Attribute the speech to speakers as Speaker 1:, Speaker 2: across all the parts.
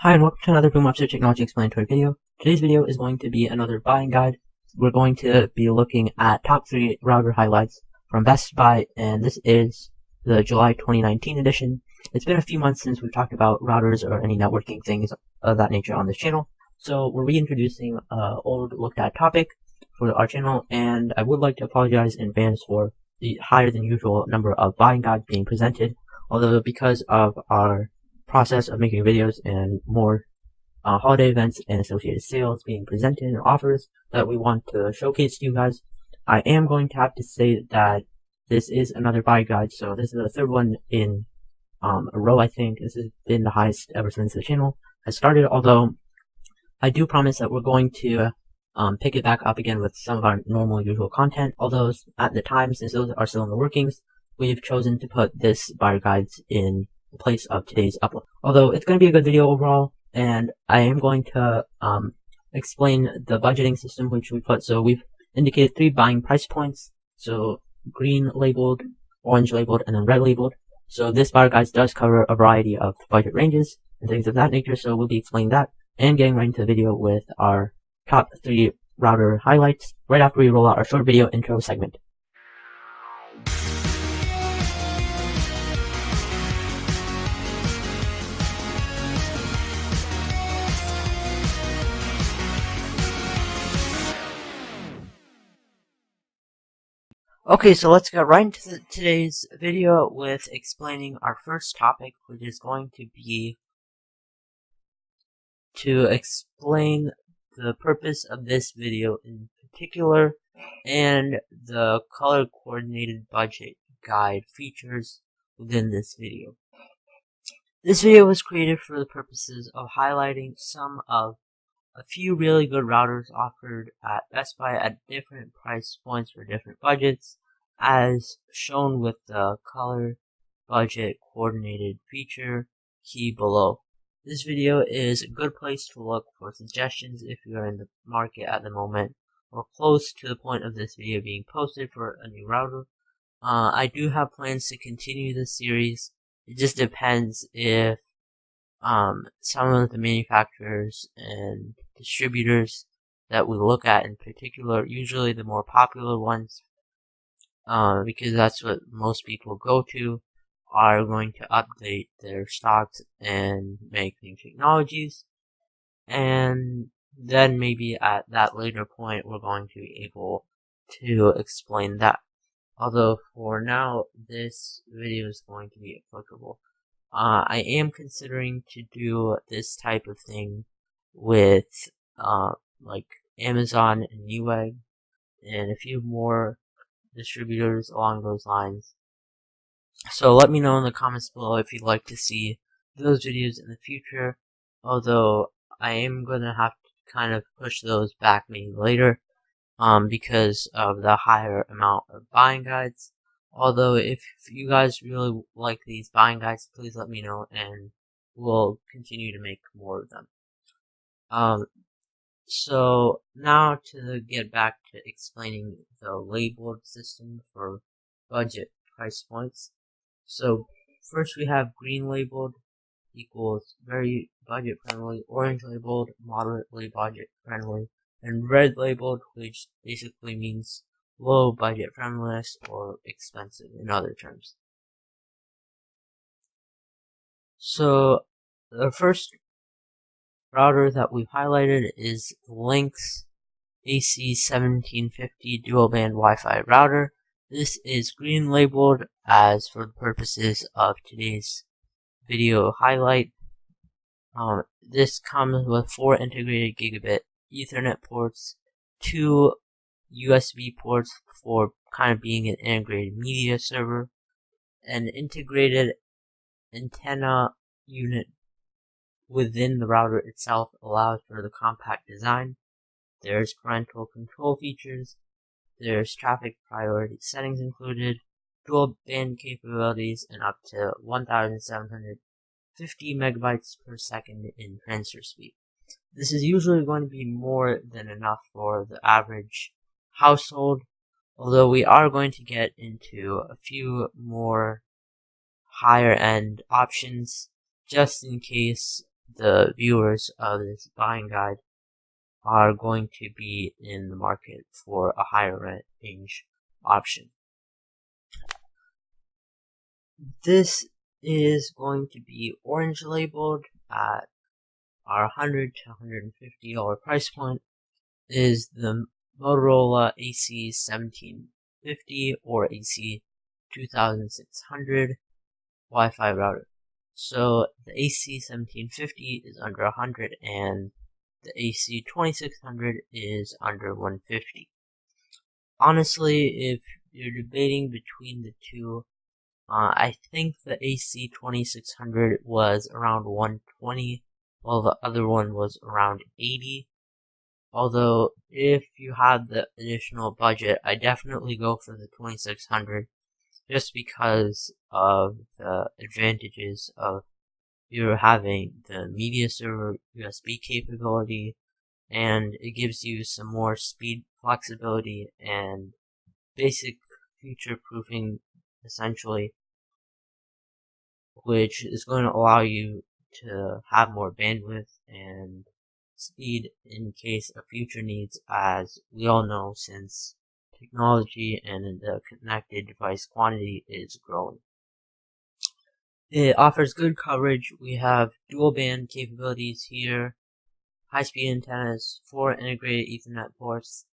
Speaker 1: Hi and welcome to another Boom Webster Technology Explanatory video. Today's video is going to be another buying guide. We're going to be looking at top 3 router highlights from Best Buy, and this is the July 2019 edition. It's been a few months since we've talked about routers or any networking things of that nature on this channel, so we're reintroducing an old looked at topic for our channel, and I would like to apologize in advance for the higher than usual number of buying guides being presented, although because of our process of making videos and more holiday events and associated sales being presented and offers that we want to showcase to you guys, I am going to have to say that this is another buy guide. So this is the third one in a row. I think this has been the highest ever since the channel has started, although I do promise that we're going to pick it back up again with some of our normal usual content, although at the time, since those are still in the workings, we've chosen to put this buyer guides in place of today's upload. Although it's going to be a good video overall, and I am going to explain the budgeting system which we put. So we've indicated 3 buying price points, so green labeled, orange labeled, and then red labeled. So this buyer guide does cover a variety of budget ranges and things of that nature, so we'll be explaining that and getting right into the video with our top 3 router highlights right after we roll out our short video intro segment. Okay, so let's get right into today's video with explaining our first topic, which is going to be to explain the purpose of this video in particular and the color coordinated budget guide features within this video. This video was created for the purposes of highlighting some of a few really good routers offered at Best Buy at different price points for different budgets, as shown with the color budget coordinated feature key below. This video is a good place to look for suggestions if you are in the market at the moment or close to the point of this video being posted for a new router. I do have plans to continue this series. It just depends if some of the manufacturers and distributors that we look at in particular, usually the more popular ones, because that's what most people go to, are going to update their stocks and make new technologies, and then maybe at that later point we're going to be able to explain that. Although for now this video is going to be applicable. I am considering to do this type of thing with like Amazon and Newegg and a few more distributors along those lines. So let me know in the comments below if you'd like to see those videos in the future, although I am going to have to kind of push those back maybe later because of the higher amount of buying guides. Although if you guys really like these buying guides, please let me know and we'll continue to make more of them. So now to get back to explaining the labeled system for budget price points. So first we have green labeled equals very budget friendly, orange labeled moderately budget friendly, and red labeled, which basically means low budget friendliness or expensive in other terms. So the first router that we've highlighted is Linksys AC 1750 dual band Wi-Fi router. This is green labeled as for the purposes of today's video highlight. This comes with 4 integrated gigabit Ethernet ports, 2 USB ports for kind of being an integrated media server, an integrated antenna unit within the router itself allows for the compact design. There's parental control features, there's traffic priority settings included, dual band capabilities, and up to 1,750 megabytes per second in transfer speed. This is usually going to be more than enough for the average household, although we are going to get into a few more higher end options just in case the viewers of this buying guide are going to be in the market for a higher range option. This is going to be orange labeled at our $100 to $150 price point. Is the Motorola AC 1750 or AC 2600 Wi-Fi router. So the AC 1750 is under 100 and the AC 2600 is under 150. Honestly, if you're debating between the two, I think the AC 2600 was around 120, while the other one was around 80. Although, if you have the additional budget, I definitely go for the 2600, just because of the advantages of you having the media server USB capability, and it gives you some more speed flexibility and basic future proofing, essentially, which is going to allow you to have more bandwidth and speed in case of future needs, as we all know, since technology and the connected device quantity is growing. It offers good coverage. We have dual band capabilities here, high-speed antennas, 4 integrated Ethernet ports,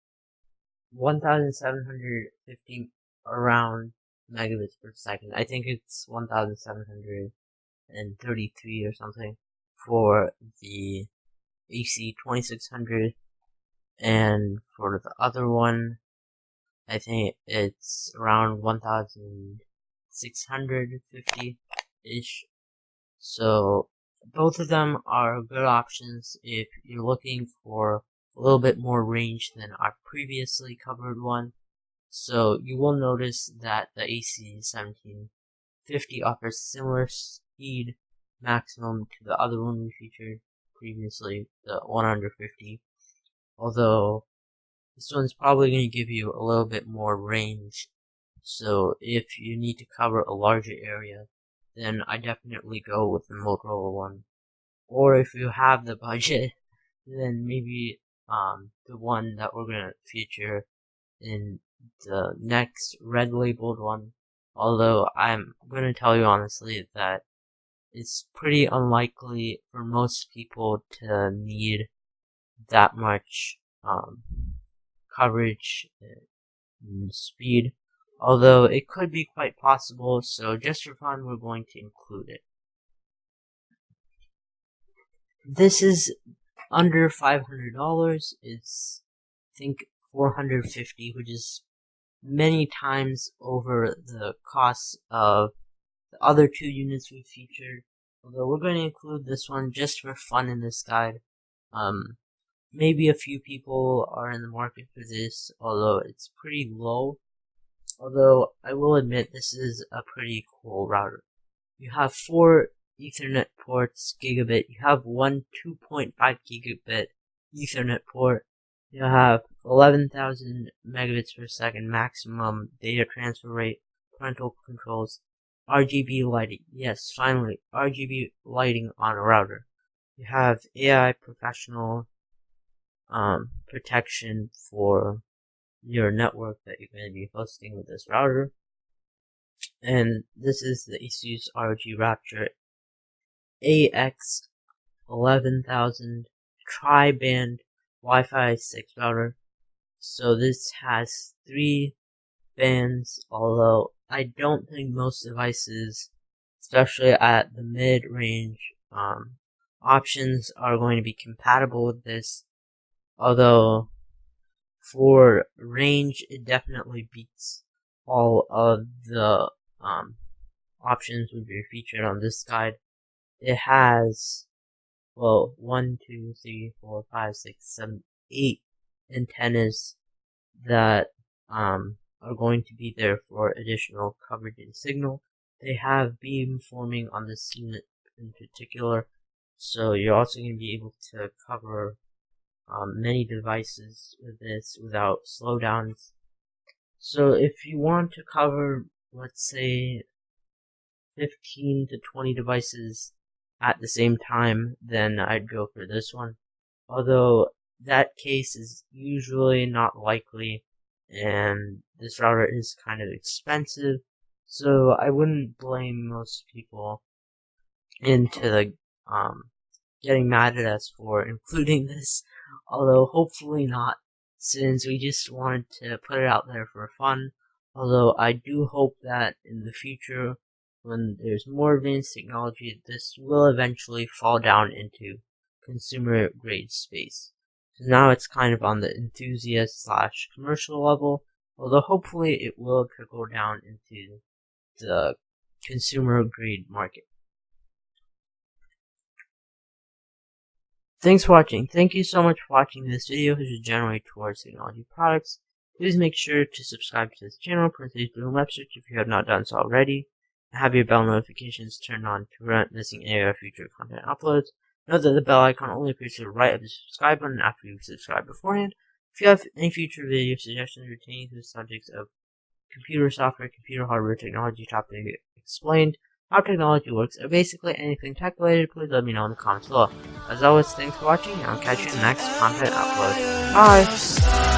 Speaker 1: 1,750 around megabits per second. I think it's 1,733 or something for the AC 2600, and for the other one, I think it's around 1,650-ish. So both of them are good options if you're looking for a little bit more range than our previously covered one. So you will notice that the AC 1750 offers similar speed maximum to the other one we featured previously, the 150, although this one's probably going to give you a little bit more range. So if you need to cover a larger area, then I definitely go with the Motorola one. Or if you have the budget, then maybe the one that we're going to feature in the next red labeled one. Although I'm going to tell you honestly that it's pretty unlikely for most people to need that much coverage and speed, although it could be quite possible, so just for fun we're going to include it. This is under $500. It's, I think, $450, which is many times over the cost of the other two units we featured, although we're going to include this one just for fun in this guide. Maybe a few people are in the market for this, although it's pretty low. Although I will admit this is a pretty cool router. You have 4 Ethernet ports, gigabit. You have one 2.5 gigabit Ethernet port. You have 11,000 megabits per second maximum data transfer rate, parental controls, RGB lighting. Yes, finally, RGB lighting on a router. You have AI professional protection for your network that you're going to be hosting with this router. And this is the ASUS ROG Rapture AX11000 tri-band Wi-Fi 6 router. So this has 3 bands, although I don't think most devices, especially at the mid-range options, are going to be compatible with this. Although for range, it definitely beats all of the options would be featured on this guide. It has, well, 1, 2, 3, 4, 5, 6, 7, 8 antennas that are going to be there for additional coverage and signal. They have beam forming on this unit in particular, so you're also going to be able to cover many devices with this without slowdowns. So if you want to cover, let's say, 15 to 20 devices at the same time, then I'd go for this one. Although that case is usually not likely, and this router is kind of expensive, so I wouldn't blame most people into the getting mad at us for including this, although hopefully not, since we just wanted to put it out there for fun. Although I do hope that in the future, when there's more advanced technology, this will eventually fall down into consumer grade space. So now it's kind of on the enthusiast / commercial level, although hopefully it will trickle down into the consumer grade market. Thanks for watching. Thank you so much for watching this video, which is generally towards technology products. Please make sure to subscribe to this channel, press the blue web search if you have not done so already, and have your bell notifications turned on to prevent missing any of our future content uploads. Note that the bell icon only appears to the right of the subscribe button after you've subscribed beforehand. If you have any future video suggestions pertaining to the subjects of computer software, computer hardware, technology topic explained, how technology works, or basically anything tech related, please let me know in the comments below. As always, thanks for watching, and I'll catch you in the next content upload. Bye!